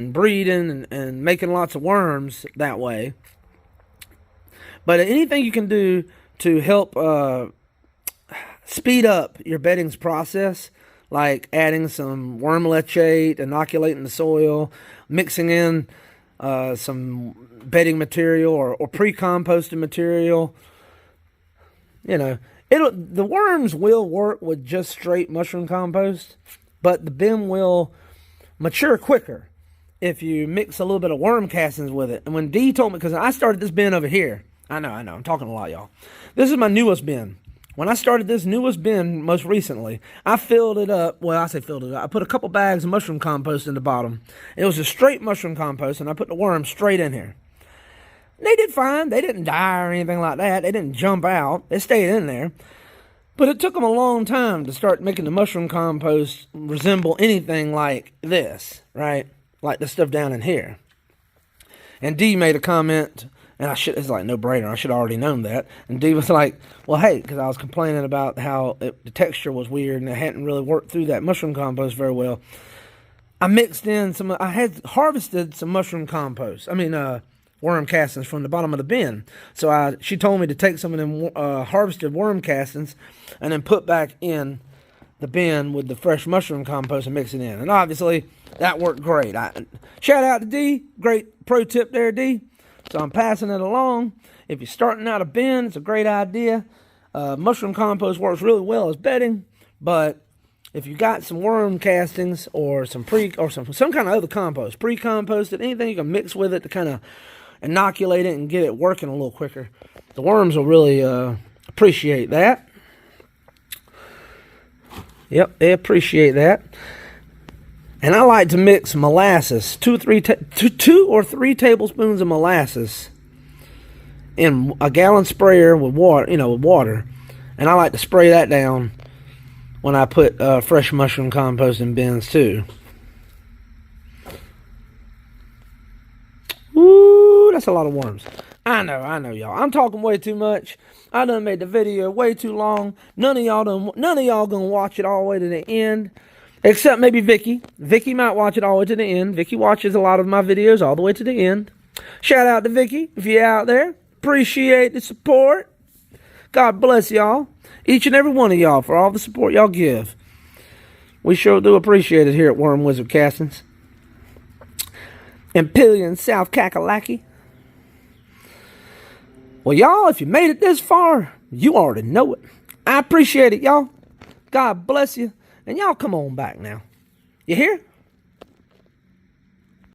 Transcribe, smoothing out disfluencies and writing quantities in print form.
breeding and making lots of worms that way. But anything you can do to help speed up your bedding's process, like adding some worm leachate, inoculating the soil, mixing in some bedding material or pre-composted material, the worms will work with just straight mushroom compost, but the bin will mature quicker if you mix a little bit of worm castings with it. And when Dee told me, because I started this bin over here, I know, I'm talking a lot, y'all. This is my newest bin. When I started this newest bin most recently, I filled it up. Well, I say filled it up. I put a couple bags of mushroom compost in the bottom. It was a straight mushroom compost, and I put the worms straight in here. They did fine. They didn't die or anything like that. They didn't jump out. They stayed in there. But it took them a long time to start making the mushroom compost resemble anything like this, right? Like the stuff down in here. And Dee made a comment, and it's like no brainer. I should have already known that. And Dee was like, well, hey, because I was complaining about how the texture was weird and it hadn't really worked through that mushroom compost very well. I had harvested some mushroom compost. Worm castings from the bottom of the bin. So she told me to take some of them harvested worm castings and then put back in the bin with the fresh mushroom compost and mix it in. And obviously, that worked great. Shout out to Dee. Great pro tip there, Dee. So I'm passing it along. If you're starting out a bin, it's a great idea. Mushroom compost works really well as bedding, but if you got some worm castings or some kind of other compost, pre-composted, anything you can mix with it to kind of inoculate it and get it working a little quicker, the worms will really appreciate that. Yep, they appreciate that. And I like to mix molasses, 2 or 3 tablespoons of molasses in a gallon sprayer with water, and I like to spray that down when I put fresh mushroom compost in bins too. Ooh, that's a lot of worms. I know, y'all. I'm talking way too much. I done made the video way too long. None of y'all gonna watch it all the way to the end. Except maybe Vicky. Vicky might watch it all the way to the end. Vicky watches a lot of my videos all the way to the end. Shout out to Vicky if you're out there. Appreciate the support. God bless y'all. Each and every one of y'all for all the support y'all give. We sure do appreciate it here at Worm Wizard Castings. In Pelion, South Kakalaki. Well, y'all, if you made it this far, you already know it. I appreciate it, y'all. God bless you. And y'all come on back now. You hear?